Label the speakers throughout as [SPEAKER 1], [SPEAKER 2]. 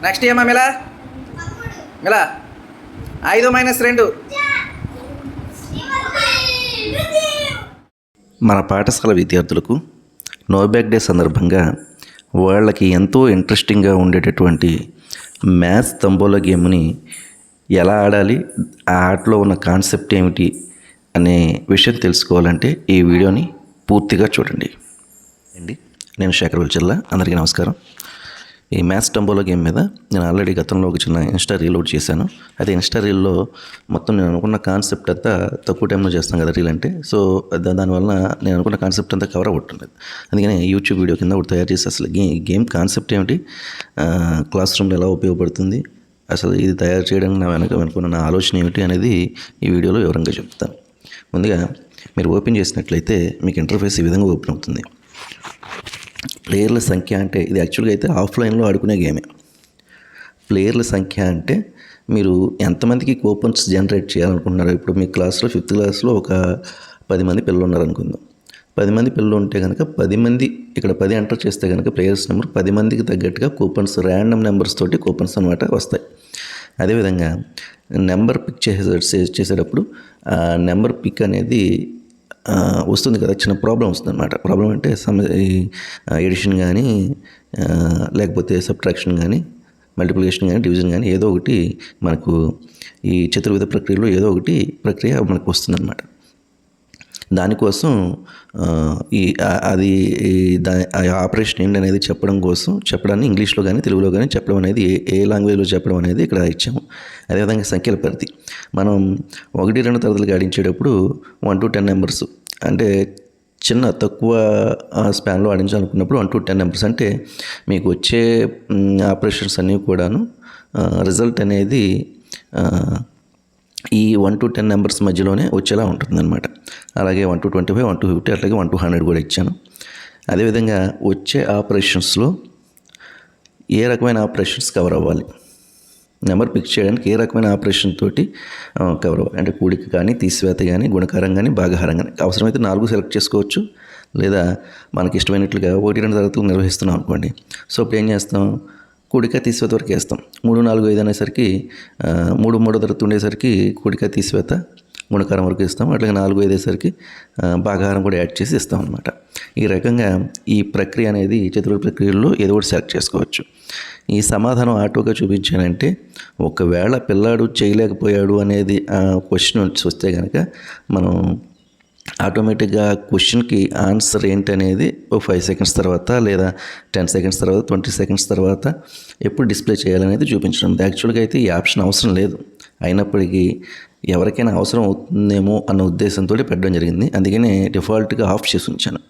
[SPEAKER 1] Next ఏమా మిలా మిలా 5 - 2.
[SPEAKER 2] మన పాఠశాల విద్యార్థులకు నో బ్యాక్ డే సందర్భంగా వాళ్ళకి ఎంతో ఇంట్రెస్టింగ్గా ఉండేటటువంటి మ్యాథ్స్ తంబోలా గేమ్ని ఎలా ఆడాలి, ఆ ఆటలో ఉన్న కాన్సెప్ట్ ఏమిటి అనే విషయం తెలుసుకోవాలంటే ఈ వీడియోని పూర్తిగా చూడండి అండి. నేను శేఖర్ జిల్లా. అందరికీ నమస్కారం. ఈ మ్యాథ్స్ తంబోలా గేమ్ మీద నేను ఆల్రెడీ గతంలో ఒక చిన్న ఇన్స్టా రీలోడ్ చేశాను. అయితే ఇన్స్టా రీల్లో మొత్తం నేను అనుకున్న కాన్సెప్ట్ అంతా తక్కువ టైంలో చేస్తాం కదా రీల్ అంటే. సో దానివల్ల నేను అనుకున్న కాన్సెప్ట్ అంతా కవర్ అవ్వట్లేదు. అందుకని యూట్యూబ్ వీడియో కింద ఒకటి తయారు చేసి అసలు గేమ్ కాన్సెప్ట్ ఏమిటి, క్లాస్ రూమ్లో ఎలా ఉపయోగపడుతుంది, అసలు ఇది తయారు చేయడానికి నా వెనుకున్న నా ఆలోచన ఏమిటి అనేది ఈ వీడియోలో వివరంగా చెప్తాను. ముందుగా మీరు ఓపెన్ చేసినట్లయితే మీకు ఇంటర్ఫేస్ ఈ విధంగా ఓపెన్ అవుతుంది. ప్లేయర్ల సంఖ్య అంటే ఇది యాక్చువల్గా అయితే ఆఫ్లైన్లో ఆడుకునే గేమే. ప్లేయర్ల సంఖ్య అంటే మీరు ఎంతమందికి కూపన్స్ జనరేట్ చేయాలనుకుంటున్నారు. ఇప్పుడు మీ క్లాస్లో 5th క్లాస్లో ఒక 10 మంది పిల్లలు ఉన్నారనుకుందాం. 10 మంది పిల్లలు ఉంటే కనుక 10 మంది ఇక్కడ 10 ఎంటర్ చేస్తే కనుక ప్లేయర్స్ నెంబర్ 10 మందికి తగ్గట్టుగా కూపన్స్ ర్యాండమ్ నెంబర్స్ తోటి కూపన్స్ అనమాట వస్తాయి. అదేవిధంగా నెంబర్ పిక్ చేసేటప్పుడు నెంబర్ పిక్ అనేది వస్తుంది కదా, చిన్న ప్రాబ్లం వస్తుంది అనమాట. ప్రాబ్లం అంటే ఎడిషన్ కానీ లేకపోతే సబ్ట్రాక్షన్ కానీ మల్టిప్లికేషన్ కానీ డివిజన్ కానీ ఏదో ఒకటి మనకు ఈ చతుర్విధ ప్రక్రియలో ఏదో ఒకటి ప్రక్రియ మనకు వస్తుందన్నమాట. దానికోసం ఆపరేషన్ ఏంటి అనేది చెప్పడాన్ని ఇంగ్లీష్లో కానీ తెలుగులో కానీ చెప్పడం అనేది ఏ లాంగ్వేజ్లో చెప్పడం అనేది ఇక్కడ ఇచ్చాము. అదేవిధంగా సంఖ్యల పరిధి మనం 1-2 తరగతులకు ఆడించేటప్పుడు 1 to 10 నెంబర్స్ అంటే చిన్న తక్కువ స్పాన్లో ఆడించాలనుకున్నప్పుడు 1 to 10 నెంబర్స్ అంటే మీకు వచ్చే ఆపరేషన్స్ అన్నీ కూడాను రిజల్ట్ అనేది ఈ 1 to 10 నెంబర్స్ మధ్యలోనే వచ్చేలా ఉంటుందన్నమాట. అలాగే 1 to 25, 1 to 50, అట్లాగే 1 to 100 కూడా ఇచ్చాను. అదేవిధంగా వచ్చే ఆపరేషన్స్లో ఏ రకమైన ఆపరేషన్స్ కవర్ అవ్వాలి, నెంబర్ పిక్ చేయడానికి ఏ రకమైన ఆపరేషన్ తోటి కవర్ అవ్వాలి అంటే కూడిక కానీ, తీసివేత కానీ, గుణకారం కానీ, భాగహారం కానీ. అవసరమైతే 4 సెలెక్ట్ చేసుకోవచ్చు. లేదా మనకి ఇష్టమైనట్లుగా 1-2 తరగతులు నిర్వహిస్తున్నాం అనుకోండి. సో ఇప్పుడు ఏం చేస్తాం, కూడిక తీసివేత వరకు వేస్తాం. 3, 4, 5 అనేసరికి 3 తరగతి ఉండేసరికి కూడిక తీసివేత గుణకారం వరకు ఇస్తాం. అట్లాగే 4, 5 అయ్యేసరికి భాగహారం కూడా యాడ్ చేసి ఇస్తాం అనమాట. ఈ రకంగా ఈ ప్రక్రియ అనేది చతుర్విధ ప్రక్రియల్లో ఏదో ఒకటి సెలెక్ట్ చేసుకోవచ్చు. ఈ సమాధానం ఆటోగా చూపించానంటే ఒకవేళ పిల్లాడు చేయలేకపోయాడు అనేది క్వశ్చన్ వస్తే కనుక మనం ఆటోమేటిక్గా క్వశ్చన్కి ఆన్సర్ ఏంటనేది 5 సెకండ్స్ తర్వాత లేదా 10 సెకండ్స్ తర్వాత 20 సెకండ్స్ తర్వాత ఎప్పుడు డిస్ప్లే చేయాలనేది చూపించడం. యాక్చువల్గా అయితే ఈ ఆప్షన్ అవసరం లేదు. అయినప్పటికీ ఎవరికైనా అవసరం అవుతుందేమో అన్న ఉద్దేశంతో పెట్టడం జరిగింది. అందుకనే డిఫాల్ట్గా ఆఫ్ చేసి ఉంచాను.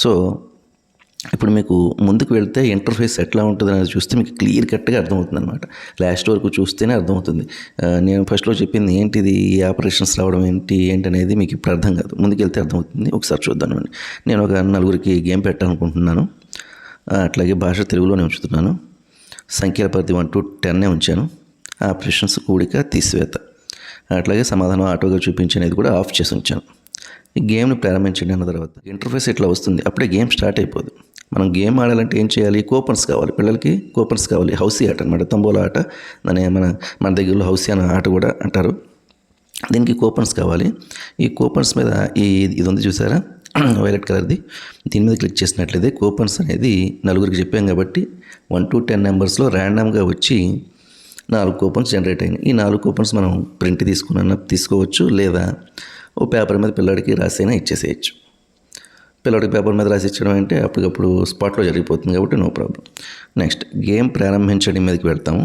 [SPEAKER 2] సో ఇప్పుడు మీకు ముందుకు వెళ్తే ఇంటర్ఫేస్ ఎట్లా ఉంటుంది అనేది చూస్తే మీకు క్లియర్ కట్గా అర్థమవుతుంది అనమాట. లాస్ట్ వరకు చూస్తేనే అర్థమవుతుంది. నేను ఫస్ట్లో చెప్పింది ఏంటిది, ఈ ఆపరేషన్స్ రావడం ఏంటి అనేది మీకు ఇప్పుడు అర్థం కాదు. ముందుకు వెళ్తే అర్థమవుతుంది. ఒకసారి చూద్దాం. నేను ఒక 4గురికి గేమ్ పెట్టాలనుకుంటున్నాను. అట్లాగే భాష తెలుగులోనే ఉంచుతున్నాను. సంఖ్యల పరిధి 1 to 10 ఉంచాను. ఆపరేషన్స్ కూడిక, తీసివేత, అట్లాగే సమాధానం ఆటోగా చూపించనేది కూడా ఆఫ్ చేసి ఉంచాను. ఈ గేమ్ని ప్రారంభించండి అన్న తర్వాత ఇంటర్ఫేస్ ఇట్లా వస్తుంది. అప్పుడే గేమ్ స్టార్ట్ అయిపోదు. మనం గేమ్ ఆడాలంటే ఏం చేయాలి, కూపన్స్ కావాలి. పిల్లలకి కూపన్స్ కావాలి. హౌసీ ఆట అనమాట, తంబోలా ఆట. దాని మన దగ్గరలో హౌసీ అనే ఆట కూడా అంటారు. దీనికి కూపన్స్ కావాలి. ఈ కూపన్స్ మీద ఇది ఉంది చూసారా, వైలెట్ కలర్ది, దీని మీద క్లిక్ చేసినట్లయితే కూపన్స్ అనేది 4గురికి చెప్పాం కాబట్టి 1 to 10 నెంబర్స్లో ర్యాండమ్గా వచ్చి 4 కూపన్స్ జనరేట్ అయినాయి. ఈ 4 కూపన్స్ మనం ప్రింట్ తీసుకోవచ్చు, లేదా ఓ పేపర్ మీద పిల్లాడికి రాసైనా ఇచ్చేసేయచ్చు. పిల్లాడికి పేపర్ మీద రాసి ఇచ్చడం అంటే అప్పటికప్పుడు స్పాట్లో జరిగిపోతుంది కాబట్టి నో ప్రాబ్లం. నెక్స్ట్ గేమ్ ప్రారంభించడం మీదకి వెళ్తాము.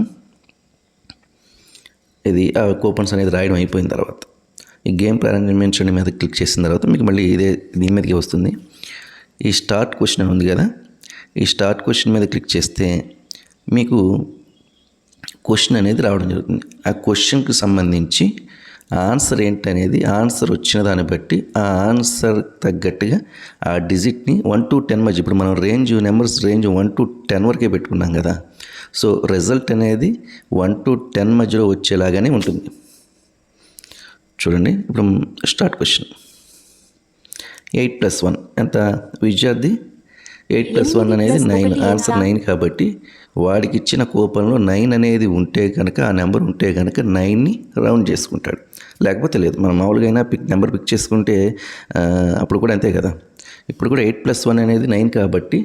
[SPEAKER 2] ఇది ఆ కూపన్స్ అనేది రాయడం అయిపోయిన తర్వాత ఈ గేమ్ ప్రారంభించడం మీద క్లిక్ చేసిన తర్వాత మీకు మళ్ళీ దీని మీదకి వస్తుంది. ఈ స్టార్ట్ క్వశ్చన్ ఉంది కదా, ఈ స్టార్ట్ క్వశ్చన్ మీద క్లిక్ చేస్తే మీకు క్వశ్చన్ అనేది రావడం జరుగుతుంది. ఆ క్వశ్చన్కి సంబంధించి ఆన్సర్ ఏంటనేది ఆన్సర్ వచ్చిన దాన్ని బట్టి ఆ ఆన్సర్ తగ్గట్టుగా ఆ డిజిట్ని 1 to 10 మధ్య, ఇప్పుడు మనం నెంబర్స్ రేంజ్ 1 to 10 వరకే పెట్టుకున్నాం కదా. సో రిజల్ట్ అనేది 1 to 10 మధ్యలో వచ్చేలాగానే ఉంటుంది. చూడండి, ఇప్పుడు స్టార్ట్ క్వశ్చన్ 8 + 1 ఎంత విద్యార్థి, 8 + 1 అనేది 9, ఆన్సర్ 9 కాబట్టి వాడికి ఇచ్చిన కూపన్లో 9 అనేది ఉంటే కనుక, ఆ నెంబర్ ఉంటే కనుక 9ని రౌండ్ చేసుకుంటాడు. లేకపోతే లేదు. మనం మామూలుగా అయినా నెంబర్ పిక్ చేసుకుంటే అప్పుడు కూడా అంతే కదా. ఇప్పుడు కూడా 8 + 1 అనేది 9 కాబట్టి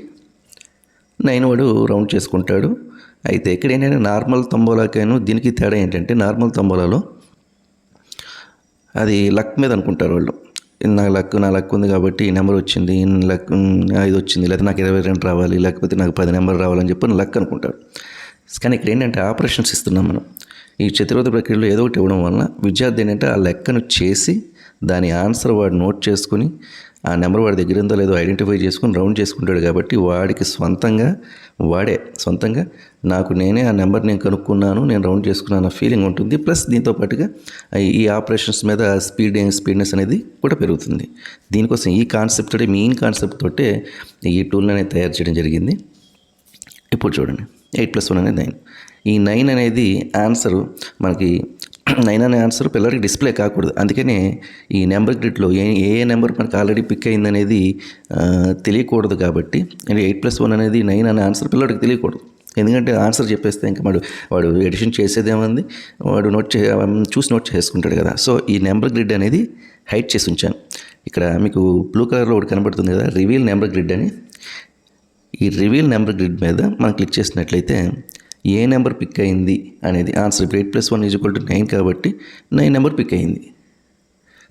[SPEAKER 2] 9 వాడు రౌండ్ చేసుకుంటాడు. అయితే ఇక్కడ ఏంటంటే నార్మల్ తంబోలాకైనా దీనికి తేడా ఏంటంటే, నార్మల్ తంబోలాలో అది లక్ మీద అనుకుంటారు వాళ్ళు. నా లక్ ఉంది కాబట్టి ఈ నెంబర్ వచ్చింది, లక్ 5 వచ్చింది, లేకపోతే నాకు 22 రావాలి, లేకపోతే నాకు 10 నెంబర్ రావాలని చెప్పి లక్ అనుకుంటారు. కానీ ఇక్కడ ఏంటంటే ఆపరేషన్స్ ఇస్తున్నాం మనం. ఈ చతుర్వేద ప్రక్రియలో ఏదో ఒకటి ఇవ్వడం వలన విద్యార్థి ఏంటంటే ఆ లెక్కను చేసి దాని ఆన్సర్ వాడు నోట్ చేసుకుని, ఆ నెంబర్ వాడి దగ్గర ఉందో లేదో ఐడెంటిఫై చేసుకుని రౌండ్ చేసుకుంటాడు. కాబట్టి వాడికి సొంతంగా నాకు నేనే ఆ నెంబర్ నేను కనుక్కున్నాను, నేను రౌండ్ చేసుకున్నాను అన్న ఫీలింగ్ ఉంటుంది. ప్లస్ దీంతో పాటుగా ఈ ఆపరేషన్స్ మీద స్పీడ్నెస్ అనేది కూడా పెరుగుతుంది. దీనికోసం ఈ కాన్సెప్ట్ తోటి, మెయిన్ కాన్సెప్ట్ తోటే ఈ టూల్ అనేది తయారు చేయడం జరిగింది. ఇప్పుడు చూడండి, 8 + 1 అనేది 9. ఈ 9 అనేది ఆన్సరు మనకి 9 అనే ఆన్సర్ పిల్లలకి డిస్ప్లే కాకూడదు. అందుకనే ఈ నెంబర్ గ్రిడ్లో ఏ నెంబర్ మనకు ఆల్రెడీ పిక్ అయిందనేది తెలియకూడదు. కాబట్టి 8 + 1 అనేది 9 అనే ఆన్సర్ పిల్లడికి తెలియకూడదు. ఎందుకంటే ఆన్సర్ చెప్పేస్తే ఇంకా వాడు ఎడిషన్ చేసేదేముంది, వాడు చూసి నోట్ చేసుకుంటాడు కదా. సో ఈ నెంబర్ గ్రిడ్ అనేది హైడ్ చేసి ఉంచాను. ఇక్కడ మీకు బ్లూ కలర్లో ఒకటి కనబడుతుంది కదా, రివీల్ నెంబర్ గ్రిడ్ అని. ఈ రివీల్ నెంబర్ గ్రిడ్ మీద మనం క్లిక్ చేసినట్లయితే ఏ నెంబర్ పిక్ అయింది అనేది ఆన్సర్. ఇప్పుడు 8 + 1 = 9 కాబట్టి 9 నెంబర్ పిక్ అయింది,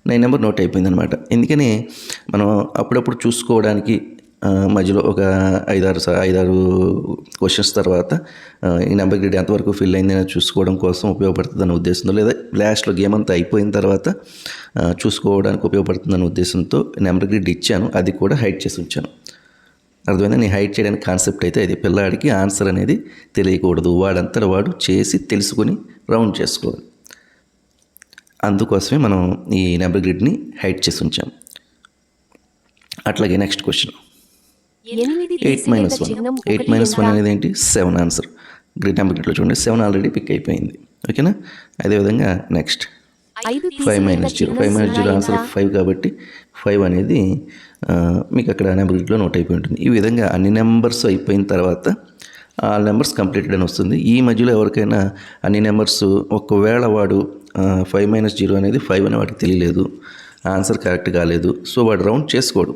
[SPEAKER 2] 9 నెంబర్ నోట్ అయిపోయింది అనమాట. ఎందుకని మనం అప్పుడప్పుడు చూసుకోవడానికి మధ్యలో ఒక 5-6 క్వశ్చన్స్ తర్వాత ఈ నెంబర్ గ్రిడ్ ఎంతవరకు ఫిల్ అయింది అనేది చూసుకోవడం కోసం ఉపయోగపడుతుంది అనే ఉద్దేశంతో, లేదా లాస్ట్లో గేమ్ అంతా అయిపోయిన తర్వాత చూసుకోవడానికి ఉపయోగపడుతుంది అనే ఉద్దేశంతో నెంబర్ గ్రిడ్ ఇచ్చాను. అది కూడా హైడ్ చేసి ఉంచాను. అర్థమైందా? నేను హైడ్ చేయడానికి కాన్సెప్ట్ అయితే ఇది. పిల్లాడికి ఆన్సర్ అనేది తెలియకూడదు, వాడంతట వాడు చేసి తెలుసుకుని రౌండ్ చేసుకోవాలి. అందుకోసమే మనం ఈ నెంబర్ గ్రిడ్ని హైడ్ చేసి ఉంచాం. అట్లాగే నెక్స్ట్ క్వశ్చన్ 8 - 1. 8 - 1 అనేది ఏంటి? 7 ఆన్సర్. గ్రిడ్ నెంబర్ గ్రిడ్లో చూడండి 7 ఆల్రెడీ పిక్ అయిపోయింది. ఓకేనా? అదేవిధంగా నెక్స్ట్ 5 - 0. 5 - 0 ఆన్సర్ 5 కాబట్టి 5 అనేది మీకు అక్కడ నెంబర్ గ్రిడ్లో నోట్ అయిపోయి ఉంటుంది. ఈ విధంగా అన్ని నెంబర్స్ అయిపోయిన తర్వాత ఆ నెంబర్స్ కంప్లీటెడ్ అని వస్తుంది. ఈ మధ్యలో ఎవరికైనా అన్ని నెంబర్స్ ఒకవేళ వాడు 5 - 0 అనేది 5 అని వాడికి తెలియలేదు, ఆన్సర్ కరెక్ట్ కాలేదు, సో వాడు రౌండ్ చేసుకోడు.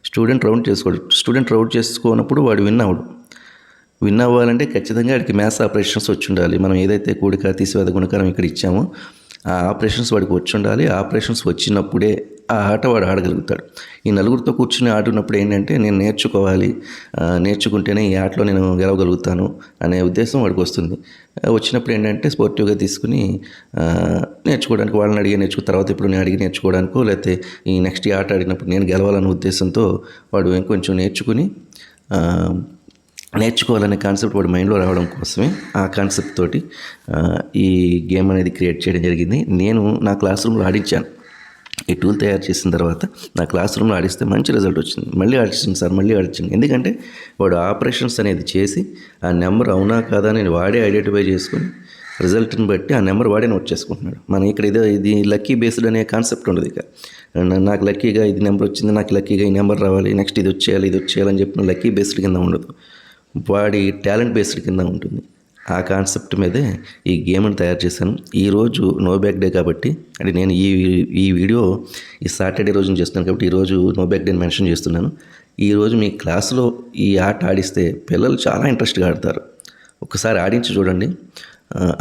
[SPEAKER 2] స్టూడెంట్ రౌండ్ చేసుకోనప్పుడు వాడు విన్ అవ్వాలంటే ఖచ్చితంగా వాడికి మ్యాథ్స్ ఆపరేషన్స్ వచ్చి ఉండాలి. మనం ఏదైతే కూడిక, తీసివేత, గుణకారం ఇక్కడ ఇచ్చామో ఆ ఆపరేషన్స్ వాడికి వచ్చి ఉండాలి. ఆపరేషన్స్ వచ్చినప్పుడే ఆ ఆట వాడు ఆడగలుగుతాడు. ఈ నలుగురితో కూర్చుని ఆడున్నప్పుడు ఏంటంటే నేను నేర్చుకుంటేనే ఈ ఆటలో నేను గెలవగలుగుతాను అనే ఉద్దేశం వాడికి వస్తుంది. వచ్చినప్పుడు ఏంటంటే స్పోర్టివ్గా తీసుకుని నేర్చుకోవడానికి వాళ్ళని అడిగి తర్వాత ఇప్పుడు నేను అడిగి నేర్చుకోవడానికో, లేకపోతే ఈ నెక్స్ట్ ఈ ఆట ఆడినప్పుడు నేను గెలవాలనే ఉద్దేశంతో వాడు ఇంకొంచెం నేర్చుకోవాలనే కాన్సెప్ట్ వాడి మైండ్లో రావడం కోసమే ఆ కాన్సెప్ట్ తోటి ఈ గేమ్ అనేది క్రియేట్ చేయడం జరిగింది. నేను నా క్లాస్ రూమ్లో ఆడించాను. ఈ టూల్ తయారు చేసిన తర్వాత నా క్లాస్ రూమ్లో ఆడిస్తే మంచి రిజల్ట్ వచ్చింది. మళ్ళీ ఆడించాను. ఎందుకంటే వాడు ఆపరేషన్స్ అనేది చేసి ఆ నెంబర్ అవునా కాదా అని వాడే ఐడెంటిఫై చేసుకుని రిజల్ట్ని బట్టి ఆ నెంబర్ వాడే నోట్ చేసుకుంటున్నాడు. మనం ఇక్కడ ఇది లక్కీ బేస్డ్ అనే కాన్సెప్ట్ ఉండదు. ఇక నాకు లక్కీగా ఇది నెంబర్ వచ్చింది, నాకు లక్కీగా ఈ నెంబర్ రావాలి, నెక్స్ట్ ఇది వచ్చేయాలని చెప్పిన లక్కీ బేస్డ్ కింద ఉండదు, వాడి టాలెంట్ బేస్డ్ కింద ఉంటుంది. ఆ కాన్సెప్ట్ మీదే ఈ గేమ్ని తయారు చేశాను. ఈరోజు నో బ్యాక్ డే కాబట్టి, అంటే నేను ఈ వీడియో ఈ సాటర్డే రోజున చేస్తున్నాను కాబట్టి ఈరోజు నో బ్యాక్ డే మెన్షన్ చేస్తున్నాను. ఈరోజు మీ క్లాసులో ఈ ఆట ఆడిస్తే పిల్లలు చాలా ఇంట్రెస్ట్గా ఆడతారు. ఒకసారి ఆడించి చూడండి,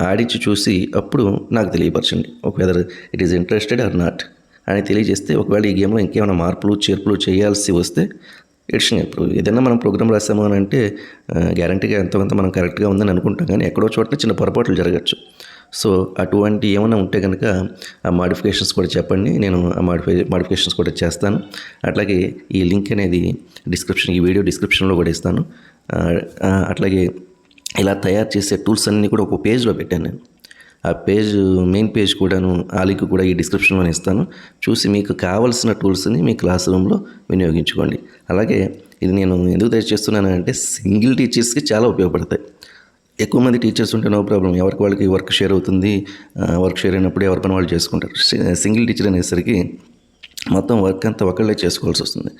[SPEAKER 2] ఆడించి చూసి అప్పుడు నాకు తెలియపరచండి. ఒకవేళ it is interested or not అని తెలియజేస్తే, ఒకవేళ ఈ గేమ్లో ఇంకేమైనా మార్పులు చేర్పులు చేయాల్సి వస్తే ఎడిషన్. ఇప్పుడు ఏదైనా మనం ప్రోగ్రామ్ రాసాము అని అంటే గ్యారంటీగా ఎంతో కొంత మనం కరెక్ట్గా ఉందని అనుకుంటాం, కానీ ఎక్కడో చోట చిన్న పొరపాట్లు జరగచ్చు. సో అటువంటి ఏమైనా ఉంటే కనుక ఆ మాడిఫికేషన్స్ కూడా చెప్పండి, నేను ఆ మాడిఫికేషన్స్ కూడా చేస్తాను. అట్లాగే ఈ లింక్ అనేది ఈ వీడియో డిస్క్రిప్షన్లో కూడా ఇస్తాను. అట్లాగే ఇలా తయారు చేసే టూల్స్ అన్నీ కూడా ఒక పేజ్లో పెట్టాను నేను. ఆ మెయిన్ పేజ్ కూడాను, ఆ లింక్ కూడా ఈ డిస్క్రిప్షన్లో ఇస్తాను. చూసి మీకు కావాల్సిన టూల్స్ని మీ క్లాస్ రూమ్లో వినియోగించుకోండి. అలాగే ఇది నేను ఎందుకు తయారు చేస్తున్నానంటే సింగిల్ టీచర్స్కి చాలా ఉపయోగపడతాయి. ఎక్కువ మంది టీచర్స్ ఉంటే నో ప్రాబ్లం, ఎవరికి వాళ్ళకి వర్క్ షేర్ అవుతుంది. వర్క్ షేర్ అయినప్పుడు ఎవరి పని వాళ్ళు చేసుకుంటారు. సింగిల్ టీచర్ అనేసరికి మొత్తం వర్క్ అంతా ఒకళ్ళే చేసుకోవాల్సి వస్తుంది.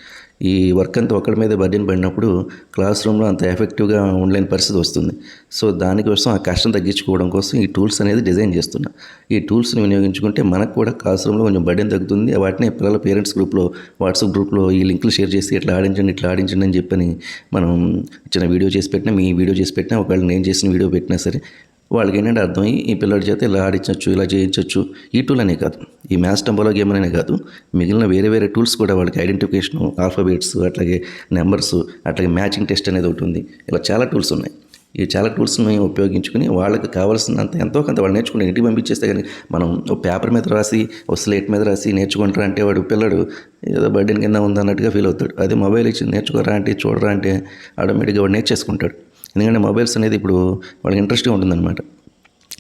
[SPEAKER 2] ఈ వర్క్ అంతా ఒకళ్ళ మీద బర్డెన్ పడినప్పుడు క్లాస్ రూమ్లో అంత ఎఫెక్టివ్గా ఉండలేని పరిస్థితి వస్తుంది. సో దానికోసం ఆ కష్టం తగ్గించుకోవడం కోసం ఈ టూల్స్ అనేది డిజైన్ చేస్తున్నా. ఈ టూల్స్ని వినియోగించుకుంటే మనకు కూడా క్లాస్ రూమ్లో కొంచెం బర్డెన్ తగ్గుతుంది. వాటిని పిల్లల పేరెంట్స్ గ్రూప్లో, వాట్సాప్ గ్రూప్లో ఈ లింకులు షేర్ చేసి ఇట్లా ఆడించండి అని చెప్పని మనం చిన్న వీడియో చేసి పెట్టినా, మీ వీడియో చేసి పెట్టినా, ఒకవేళ నేను చేసిన వీడియో పెట్టినా సరే వాళ్ళకి ఏంటంటే అర్థమయ్యి ఈ పిల్లడి చేత ఇలా ఆడించవచ్చు, ఇలా చేయించవచ్చు. ఈ టూల్ అనే కాదు, ఈ మ్యాథ్స్ టంబోలో గేమ్ అనే కాదు, మిగిలిన వేరే టూల్స్ కూడా వాళ్ళకి ఐడెంటిఫికేషను, ఆల్ఫాబెట్స్, అట్లాగే నెంబర్స్, అట్లాగే మ్యాచింగ్ టెస్ట్ అనేది ఒకటి ఉంది. ఇలా చాలా టూల్స్ ఉన్నాయి. ఈ చాలా టూల్స్ని ఉపయోగించుకుని వాళ్ళకి కావాల్సినంత ఎంతో కొంత వాళ్ళు నేర్చుకుని ఇంటికి పంపించేస్తే కానీ మనం ఒక పేపర్ మీద రాసి, ఒక స్లేట్ మీద రాసి నేర్చుకుంటారా అంటే వాడు పిల్లడు ఏదో బర్డెన్ కింద ఉందన్నట్టుగా ఫీల్ అవుతాడు. అదే మొబైల్ ఇచ్చి నేర్చుకోరా అంటే, చూడరా అంటే ఆటోమేటిక్గా వాడు నేర్చేసుకుంటాడు. ఎందుకంటే మొబైల్స్ అనేది ఇప్పుడు వాళ్ళకి ఇంట్రెస్ట్గా ఉంటుందన్నమాట.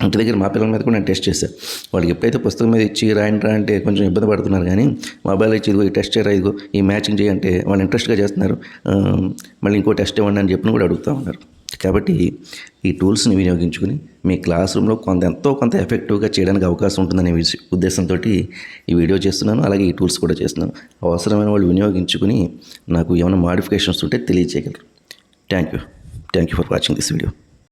[SPEAKER 2] ఇంటి దగ్గర మా పిల్లల మీద కూడా నేను టెస్ట్ చేశాను. వాళ్ళకి ఎప్పుడైతే పుస్తకం మీద ఇచ్చి రాయండి అంటే కొంచెం ఇబ్బంది పడుతున్నారు, కానీ మొబైల్ ఇచ్చి ఇదిగో ఈ టెస్ట్ చేయరా, ఇదిగో ఈ మ్యాచింగ్ చేయంటే వాళ్ళు ఇంట్రెస్ట్గా చేస్తున్నారు. మళ్ళీ ఇంకో టెస్ట్ ఇవ్వండి అని చెప్పిన కూడా అడుగుతూ ఉన్నారు. కాబట్టి ఈ టూల్స్ని వినియోగించుకుని మీ క్లాస్ రూమ్లో ఎంతో కొంత ఎఫెక్టివ్గా చేయడానికి అవకాశం ఉంటుందనే ఉద్దేశంతో ఈ వీడియో చేస్తున్నాను. అలాగే ఈ టూల్స్ కూడా చేస్తున్నాను. అవసరమైన వాళ్ళు వినియోగించుకుని నాకు ఏమైనా మాడిఫికేషన్స్ ఉంటే తెలియజేయగలరు. Thank you for watching this video.